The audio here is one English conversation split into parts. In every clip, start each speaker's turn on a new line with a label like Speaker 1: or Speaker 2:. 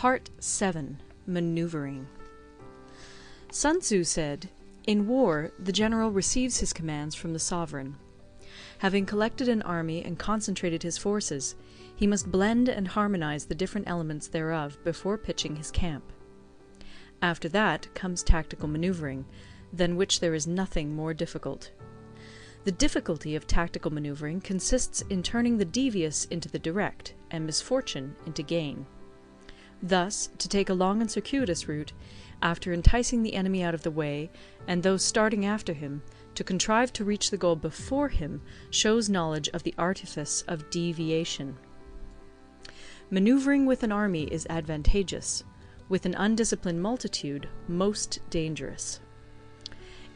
Speaker 1: Part 7. Maneuvering. Sun Tzu said, "In war, the general receives his commands from the sovereign. Having collected an army and concentrated his forces, he must blend and harmonize the different elements thereof before pitching his camp. After that comes tactical maneuvering, than which there is nothing more difficult. The difficulty of tactical maneuvering consists in turning the devious into the direct, and misfortune into gain. Thus, to take a long and circuitous route, after enticing the enemy out of the way, and those starting after him, to contrive to reach the goal before him, shows knowledge of the artifice of deviation. Maneuvering with an army is advantageous; with an undisciplined multitude, most dangerous.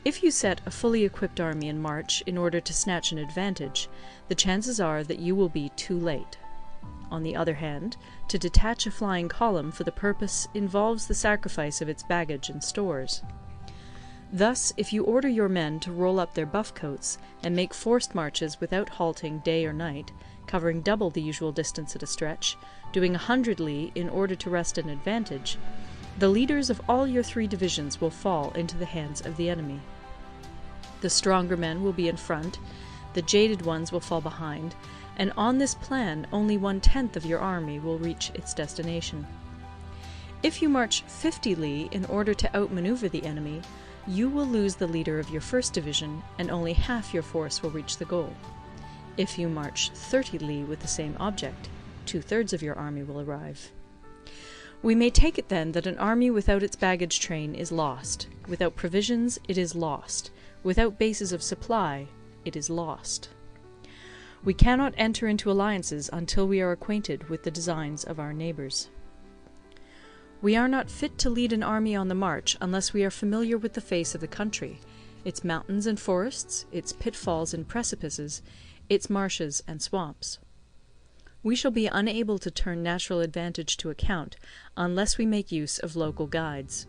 Speaker 1: If you set a fully equipped army in march in order to snatch an advantage, the chances are that you will be too late. On the other hand, to detach a flying column for the purpose involves the sacrifice of its baggage and stores. Thus, if you order your men to roll up their buff coats and make forced marches without halting day or night, covering double the usual distance at a stretch, doing 100 li in order to wrest an advantage, the leaders of all your 3 divisions will fall into the hands of the enemy. The stronger men will be in front, the jaded ones will fall behind, and on this plan only 1/10 of your army will reach its destination. If you march 50 li in order to outmaneuver the enemy, you will lose the leader of your first division, and only half your force will reach the goal. If you march 30 li with the same object, 2/3 of your army will arrive. We may take it then that an army without its baggage train is lost; without provisions it is lost; without bases of supply it is lost. We cannot enter into alliances until we are acquainted with the designs of our neighbours. We are not fit to lead an army on the march unless we are familiar with the face of the country, its mountains and forests, its pitfalls and precipices, its marshes and swamps. We shall be unable to turn natural advantage to account unless we make use of local guides.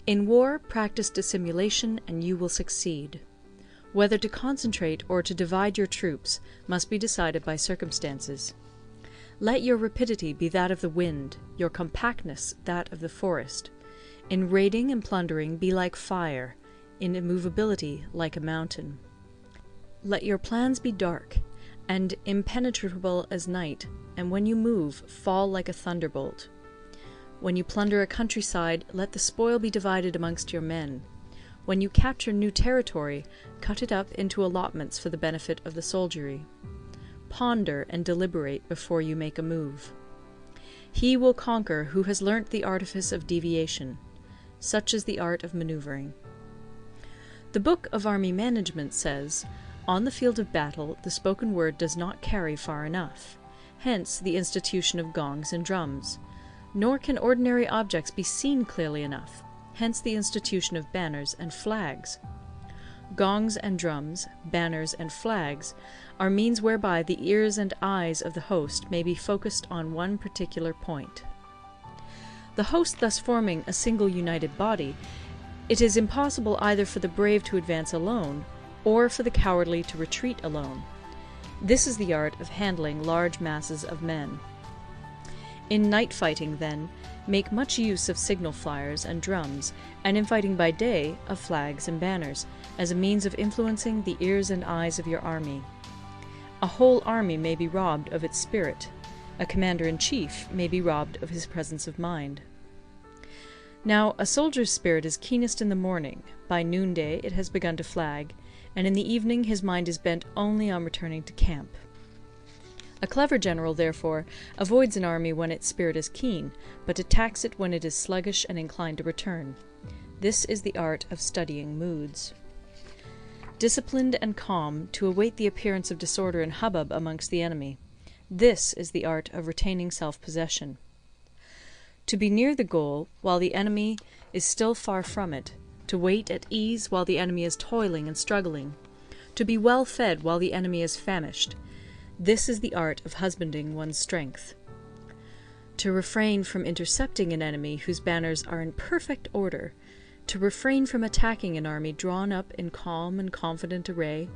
Speaker 1: In war, practice dissimulation and you will succeed. Whether to concentrate or to divide your troops must be decided by circumstances. Let your rapidity be that of the wind, your compactness that of the forest. In raiding and plundering be like fire, in immovability like a mountain. Let your plans be dark, and impenetrable as night, and when you move, fall like a thunderbolt. When you plunder a countryside, let the spoil be divided amongst your men. When you capture new territory, cut it up into allotments for the benefit of the soldiery. Ponder and deliberate before you make a move. He will conquer who has learnt the artifice of deviation. Such is the art of maneuvering. The Book of Army Management says, "On the field of battle the spoken word does not carry far enough. Hence the institution of gongs and drums. Nor can ordinary objects be seen clearly enough. Hence the institution of banners and flags. Gongs and drums, banners and flags, are means whereby the ears and eyes of the host may be focused on one particular point. The host thus forming a single united body, it is impossible either for the brave to advance alone, or for the cowardly to retreat alone. This is the art of handling large masses of men. In night fighting, then, make much use of signal flyers and drums, and in fighting by day, of flags and banners, as a means of influencing the ears and eyes of your army. A whole army may be robbed of its spirit. A commander-in-chief may be robbed of his presence of mind. Now, a soldier's spirit is keenest in the morning; by noonday it has begun to flag, and in the evening his mind is bent only on returning to camp. A clever general, therefore, avoids an army when its spirit is keen, but attacks it when it is sluggish and inclined to return. This is the art of studying moods. Disciplined and calm, to await the appearance of disorder and hubbub amongst the enemy. This is the art of retaining self-possession. To be near the goal while the enemy is still far from it, to wait at ease while the enemy is toiling and struggling, to be well fed while the enemy is famished, this is the art of husbanding one's strength. To refrain from intercepting an enemy whose banners are in perfect order, to refrain from attacking an army drawn up in calm and confident array,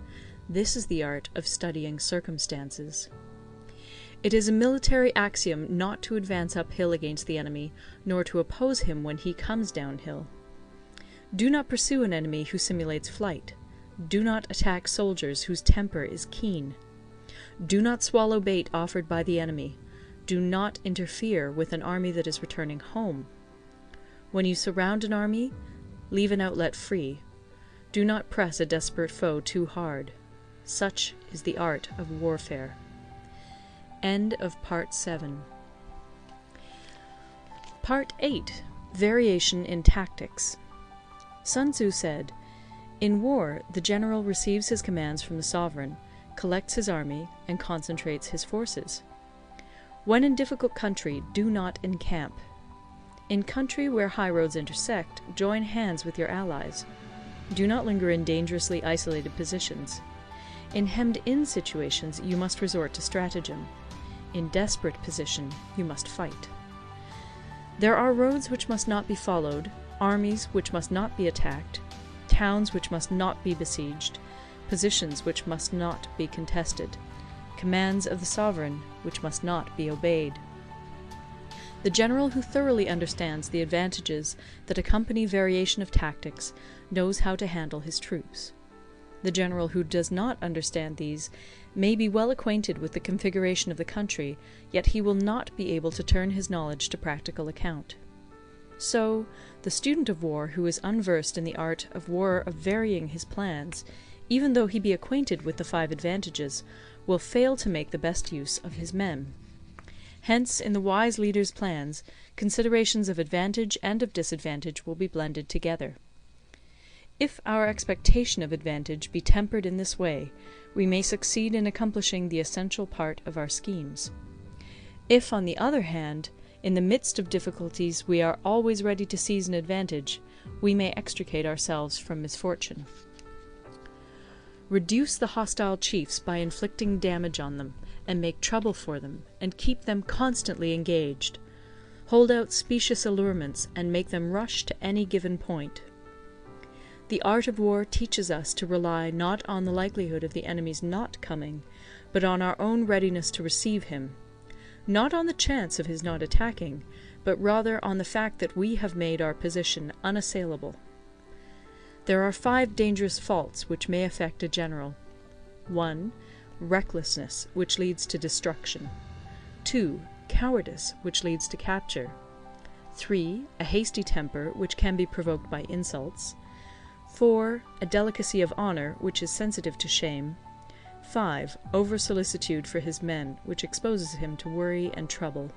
Speaker 1: this is the art of studying circumstances. It is a military axiom not to advance uphill against the enemy, nor to oppose him when he comes downhill. Do not pursue an enemy who simulates flight. Do not attack soldiers whose temper is keen. Do not swallow bait offered by the enemy. Do not interfere with an army that is returning home. When you surround an army, leave an outlet free. Do not press a desperate foe too hard. Such is the art of warfare. End of Part 7. Part 8. Variation in Tactics. Sun Tzu said, "In war, the general receives his commands from the sovereign, collects his army, and concentrates his forces. When in difficult country, do not encamp. In country where highroads intersect, join hands with your allies. Do not linger in dangerously isolated positions. In hemmed-in situations, you must resort to stratagem. In desperate position, you must fight. There are roads which must not be followed, armies which must not be attacked, towns which must not be besieged, positions which must not be contested, commands of the sovereign which must not be obeyed." The general who thoroughly understands the advantages that accompany variation of tactics knows how to handle his troops. The general who does not understand these may be well acquainted with the configuration of the country, yet he will not be able to turn his knowledge to practical account. So, the student of war who is unversed in the art of war of varying his plans, even though he be acquainted with the 5 advantages, will fail to make the best use of his men. Hence, in the wise leader's plans, considerations of advantage and of disadvantage will be blended together. If our expectation of advantage be tempered in this way, we may succeed in accomplishing the essential part of our schemes. If, on the other hand, in the midst of difficulties we are always ready to seize an advantage, we may extricate ourselves from misfortune. Reduce the hostile chiefs by inflicting damage on them, and make trouble for them, and keep them constantly engaged. Hold out specious allurements, and make them rush to any given point. The art of war teaches us to rely not on the likelihood of the enemy's not coming, but on our own readiness to receive him, not on the chance of his not attacking, but rather on the fact that we have made our position unassailable. There are 5 dangerous faults which may affect a general. 1. Recklessness, which leads to destruction. 2. Cowardice, which leads to capture. 3. A hasty temper, which can be provoked by insults. 4. A delicacy of honour, which is sensitive to shame. 5. Over-solicitude for his men, which exposes him to worry and trouble.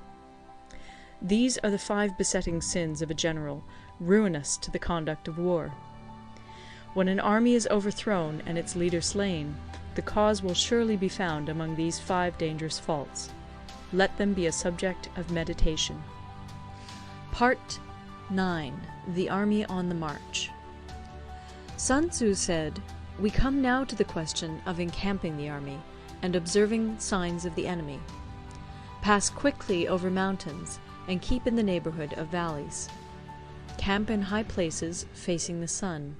Speaker 1: These are the 5 besetting sins of a general, ruinous to the conduct of war. When an army is overthrown and its leader slain, the cause will surely be found among these 5 dangerous faults. Let them be a subject of meditation. Part 9. The Army on the March. Sun Tzu said, "We come now to the question of encamping the army, and observing signs of the enemy. Pass quickly over mountains, and keep in the neighbourhood of valleys. Camp in high places, facing the sun.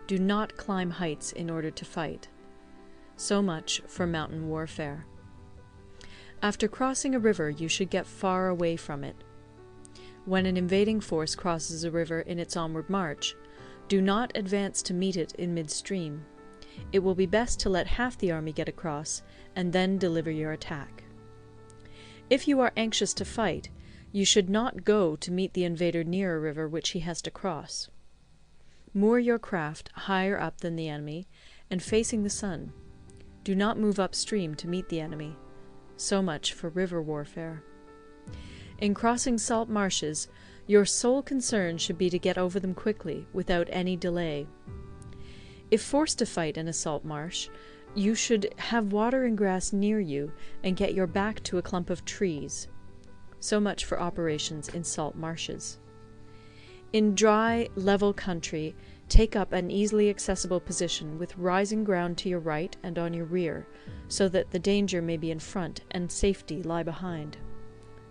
Speaker 1: Do not climb heights in order to fight." So much for mountain warfare. After crossing a river, you should get far away from it. When an invading force crosses a river in its onward march, do not advance to meet it in midstream. It will be best to let half the army get across, and then deliver your attack. If you are anxious to fight, you should not go to meet the invader near a river which he has to cross. Moor your craft higher up than the enemy, and facing the sun. Do not move upstream to meet the enemy. So much for river warfare. In crossing salt marshes, your sole concern should be to get over them quickly, without any delay. If forced to fight in a salt marsh, you should have water and grass near you, and get your back to a clump of trees. So much for operations in salt marshes. In dry, level country, take up an easily accessible position with rising ground to your right and on your rear, so that the danger may be in front and safety lie behind.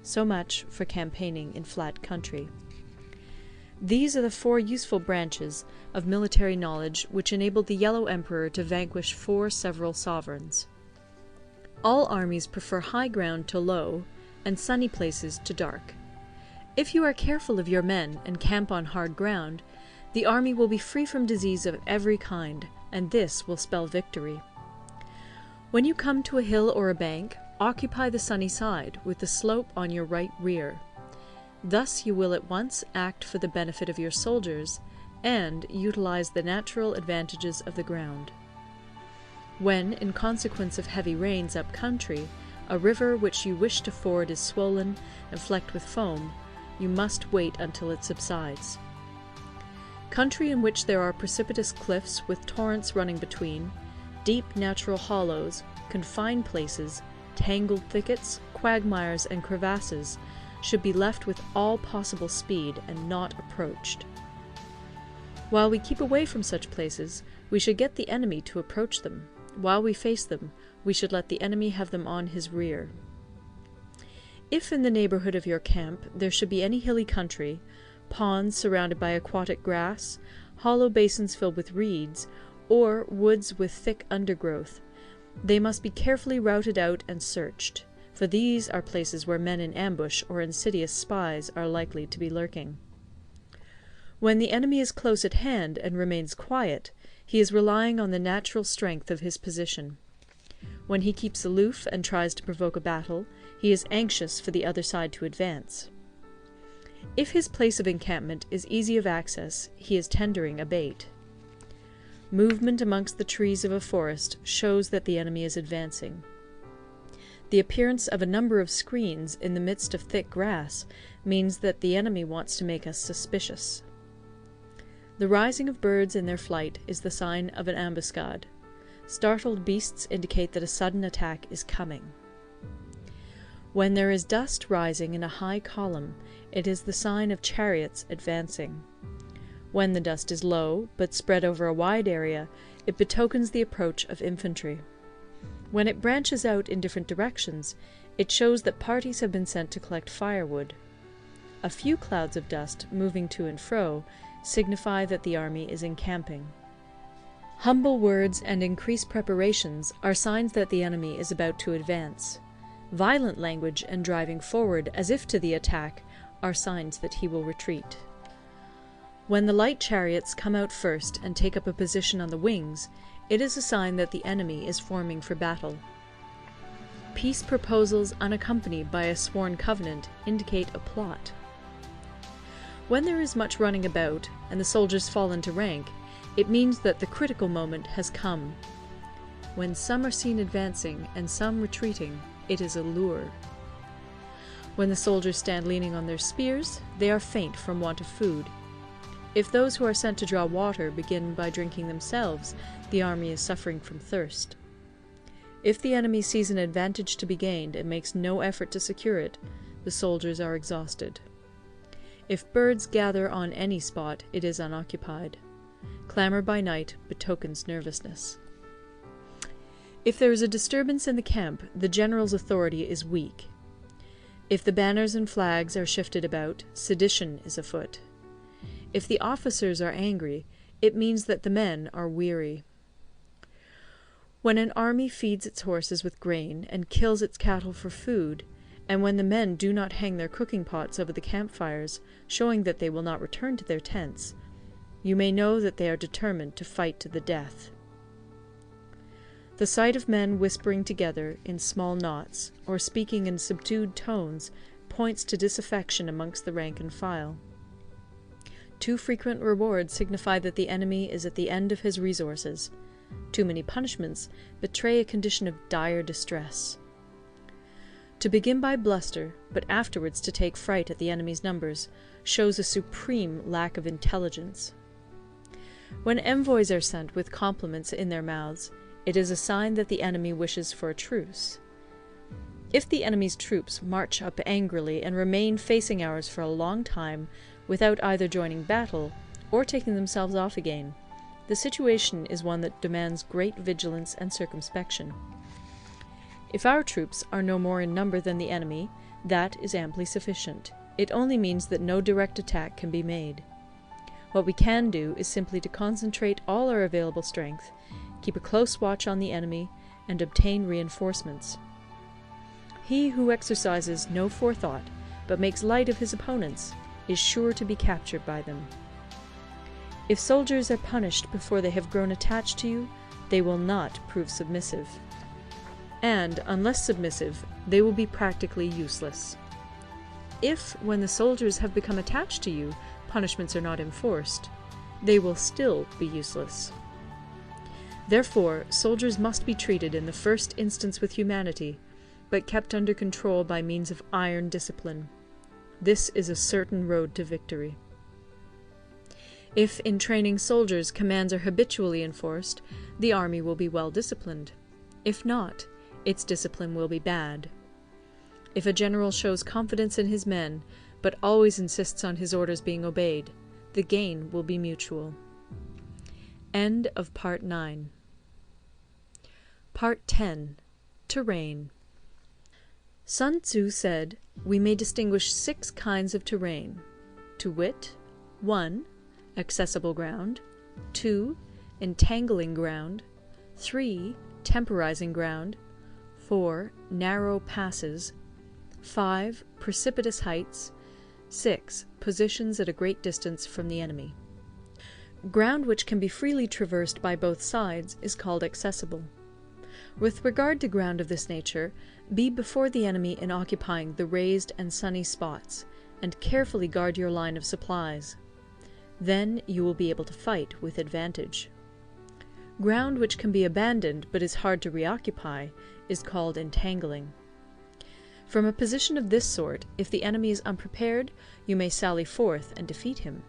Speaker 1: So much for campaigning in flat country. These are the 4 useful branches of military knowledge which enabled the Yellow Emperor to vanquish 4 several sovereigns. All armies prefer high ground to low, and sunny places to dark. If you are careful of your men and camp on hard ground, the army will be free from disease of every kind, and this will spell victory. When you come to a hill or a bank, occupy the sunny side, with the slope on your right rear. Thus you will at once act for the benefit of your soldiers, and utilize the natural advantages of the ground. When, in consequence of heavy rains up country, a river which you wish to ford is swollen and flecked with foam, you must wait until it subsides. Country in which there are precipitous cliffs with torrents running between, deep natural hollows, confined places, tangled thickets, quagmires, and crevasses should be left with all possible speed and not approached. While we keep away from such places, we should get the enemy to approach them. While we face them, we should let the enemy have them on his rear. If in the neighbourhood of your camp there should be any hilly country, ponds surrounded by aquatic grass, hollow basins filled with reeds, or woods with thick undergrowth, they must be carefully routed out and searched, for these are places where men in ambush or insidious spies are likely to be lurking. When the enemy is close at hand and remains quiet, he is relying on the natural strength of his position. When he keeps aloof and tries to provoke a battle, he is anxious for the other side to advance. If his place of encampment is easy of access, he is tendering a bait. Movement amongst the trees of a forest shows that the enemy is advancing. The appearance of a number of screens in the midst of thick grass means that the enemy wants to make us suspicious. The rising of birds in their flight is the sign of an ambuscade. Startled beasts indicate that a sudden attack is coming. When there is dust rising in a high column, it is the sign of chariots advancing. When the dust is low, but spread over a wide area, it betokens the approach of infantry. When it branches out in different directions, it shows that parties have been sent to collect firewood. A few clouds of dust moving to and fro signify that the army is encamping. Humble words and increased preparations are signs that the enemy is about to advance. Violent language and driving forward as if to the attack are signs that he will retreat. When the light chariots come out first and take up a position on the wings, it is a sign that the enemy is forming for battle. Peace proposals unaccompanied by a sworn covenant indicate a plot. When there is much running about, and the soldiers fall into rank, it means that the critical moment has come. When some are seen advancing and some retreating, it is a lure. When the soldiers stand leaning on their spears, they are faint from want of food. If those who are sent to draw water begin by drinking themselves, the army is suffering from thirst. If the enemy sees an advantage to be gained and makes no effort to secure it, the soldiers are exhausted. If birds gather on any spot, it is unoccupied. Clamour by night betokens nervousness. If there is a disturbance in the camp, the general's authority is weak. If the banners and flags are shifted about, sedition is afoot. If the officers are angry, it means that the men are weary. When an army feeds its horses with grain and kills its cattle for food, and when the men do not hang their cooking pots over the campfires, showing that they will not return to their tents, you may know that they are determined to fight to the death. The sight of men whispering together in small knots, or speaking in subdued tones, points to disaffection amongst the rank and file. Too frequent rewards signify that the enemy is at the end of his resources. Too many punishments betray a condition of dire distress. To begin by bluster, but afterwards to take fright at the enemy's numbers, shows a supreme lack of intelligence. When envoys are sent with compliments in their mouths, it is a sign that the enemy wishes for a truce. If the enemy's troops march up angrily and remain facing ours for a long time without either joining battle or taking themselves off again, the situation is one that demands great vigilance and circumspection. If our troops are no more in number than the enemy, that is amply sufficient. It only means that no direct attack can be made. What we can do is simply to concentrate all our available strength, keep a close watch on the enemy, and obtain reinforcements. He who exercises no forethought, but makes light of his opponents, is sure to be captured by them. If soldiers are punished before they have grown attached to you, they will not prove submissive. And, unless submissive, they will be practically useless. If, when the soldiers have become attached to you, punishments are not enforced, they will still be useless. Therefore, soldiers must be treated in the first instance with humanity, but kept under control by means of iron discipline. This is a certain road to victory. If in training soldiers commands are habitually enforced, the army will be well disciplined. If not, its discipline will be bad. If a general shows confidence in his men, but always insists on his orders being obeyed, the gain will be mutual. End of Part 9. Part 10. Terrain. Sun Tzu said, we may distinguish 6 kinds of terrain, to wit, 1. Accessible ground, 2. Entangling ground, 3. Temporizing ground, 4. Narrow passes, 5. Precipitous heights, 6. Positions at a great distance from the enemy. Ground which can be freely traversed by both sides is called accessible. With regard to ground of this nature, be before the enemy in occupying the raised and sunny spots, and carefully guard your line of supplies. Then you will be able to fight with advantage. Ground which can be abandoned but is hard to reoccupy is called entangling. From a position of this sort, if the enemy is unprepared, you may sally forth and defeat him.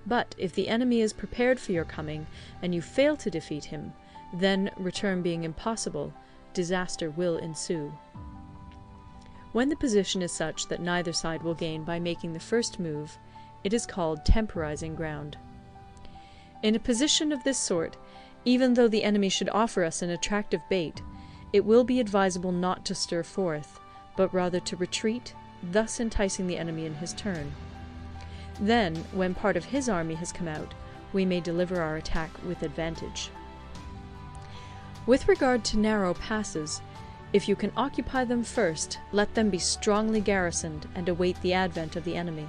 Speaker 1: But if the enemy is prepared for your coming, and you fail to defeat him, then, return being impossible, disaster will ensue. When the position is such that neither side will gain by making the first move, it is called temporizing ground. In a position of this sort, even though the enemy should offer us an attractive bait, it will be advisable not to stir forth, but rather to retreat, thus enticing the enemy in his turn. Then, when part of his army has come out, we may deliver our attack with advantage. With regard to narrow passes, if you can occupy them first, let them be strongly garrisoned and await the advent of the enemy.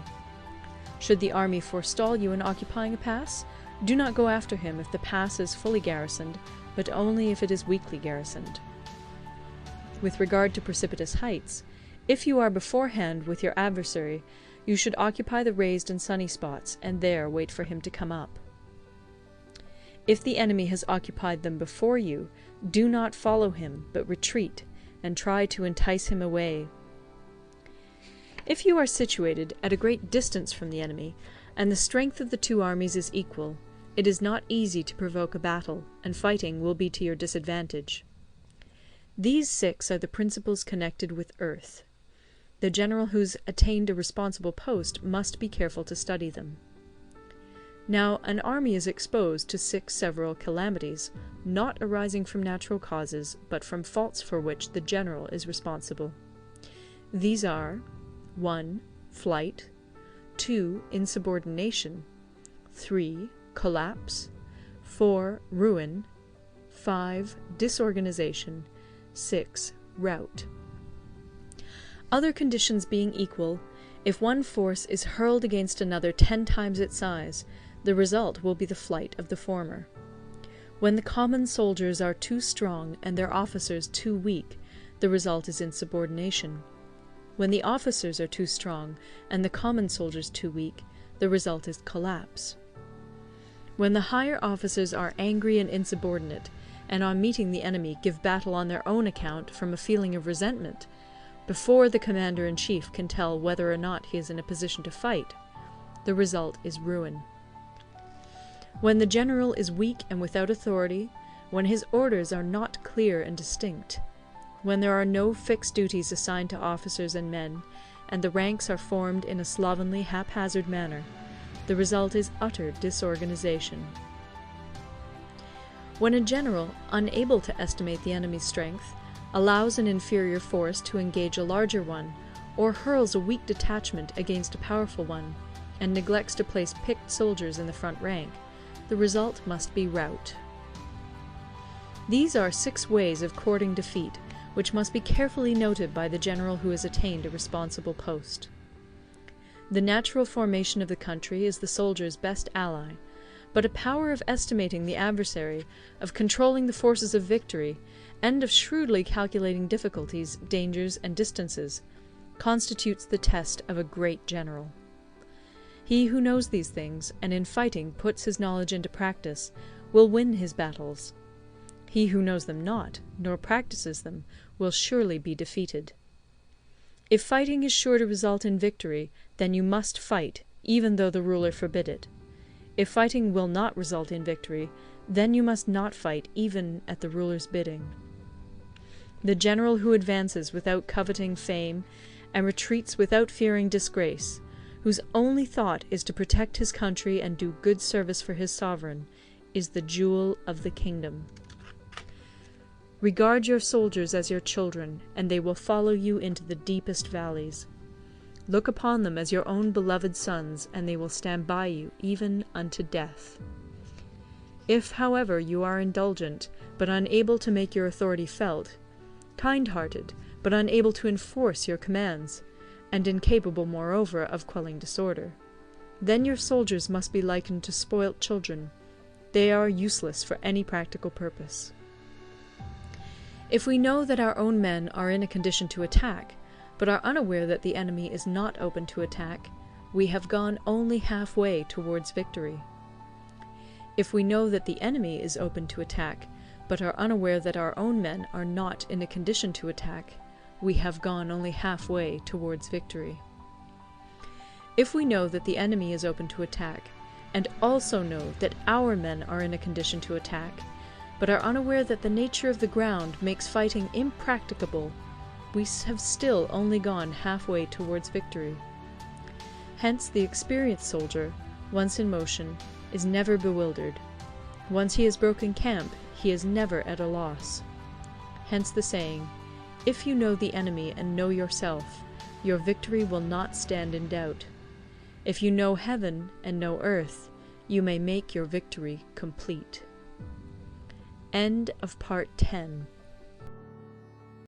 Speaker 1: Should the army forestall you in occupying a pass, do not go after him if the pass is fully garrisoned, but only if it is weakly garrisoned. With regard to precipitous heights, if you are beforehand with your adversary, you should occupy the raised and sunny spots, and there wait for him to come up. If the enemy has occupied them before you, do not follow him, but retreat, and try to entice him away. If you are situated at a great distance from the enemy, and the strength of the two armies is equal, it is not easy to provoke a battle, and fighting will be to your disadvantage. These 6 are the principles connected with earth. The general who's attained a responsible post must be careful to study them. Now, an army is exposed to 6 several calamities, not arising from natural causes, but from faults for which the general is responsible. These are 1. Flight, 2. Insubordination, 3. Collapse, 4. Ruin, 5. Disorganization, 6. Rout. Other conditions being equal, if one force is hurled against another 10 times its size, the result will be the flight of the former. When the common soldiers are too strong and their officers too weak, the result is insubordination. When the officers are too strong and the common soldiers too weak, the result is collapse. When the higher officers are angry and insubordinate, and on meeting the enemy give battle on their own account from a feeling of resentment, before the commander-in-chief can tell whether or not he is in a position to fight, the result is ruin. When the general is weak and without authority, when his orders are not clear and distinct, when there are no fixed duties assigned to officers and men, and the ranks are formed in a slovenly, haphazard manner, the result is utter disorganization. When a general, unable to estimate the enemy's strength, allows an inferior force to engage a larger one, or hurls a weak detachment against a powerful one, and neglects to place picked soldiers in the front rank, the result must be rout. These are 6 ways of courting defeat, which must be carefully noted by the general who has attained a responsible post. The natural formation of the country is the soldier's best ally, but a power of estimating the adversary, of controlling the forces of victory, and of shrewdly calculating difficulties, dangers, and distances, constitutes the test of a great general. He who knows these things, and in fighting puts his knowledge into practice, will win his battles. He who knows them not, nor practices them, will surely be defeated. If fighting is sure to result in victory, then you must fight, even though the ruler forbid it. If fighting will not result in victory, then you must not fight even at the ruler's bidding. The general who advances without coveting fame, and retreats without fearing disgrace, whose only thought is to protect his country and do good service for his sovereign, is the jewel of the kingdom. Regard your soldiers as your children, and they will follow you into the deepest valleys. Look upon them as your own beloved sons, and they will stand by you even unto death. If, however, you are indulgent, but unable to make your authority felt, kind-hearted, but unable to enforce your commands, and incapable, moreover, of quelling disorder, then your soldiers must be likened to spoilt children. They are useless for any practical purpose. If we know that our own men are in a condition to attack, but are unaware that the enemy is not open to attack, we have gone only halfway towards victory. If we know that the enemy is open to attack, but are unaware that our own men are not in a condition to attack, we have gone only halfway towards victory. If we know that the enemy is open to attack, and also know that our men are in a condition to attack, but are unaware that the nature of the ground makes fighting impracticable, we have still only gone halfway towards victory. Hence the experienced soldier, once in motion, is never bewildered. Once he has broken camp, he is never at a loss. Hence the saying, "If you know the enemy and know yourself, your victory will not stand in doubt. If you know heaven and know earth, you may make your victory complete." End of Part 10.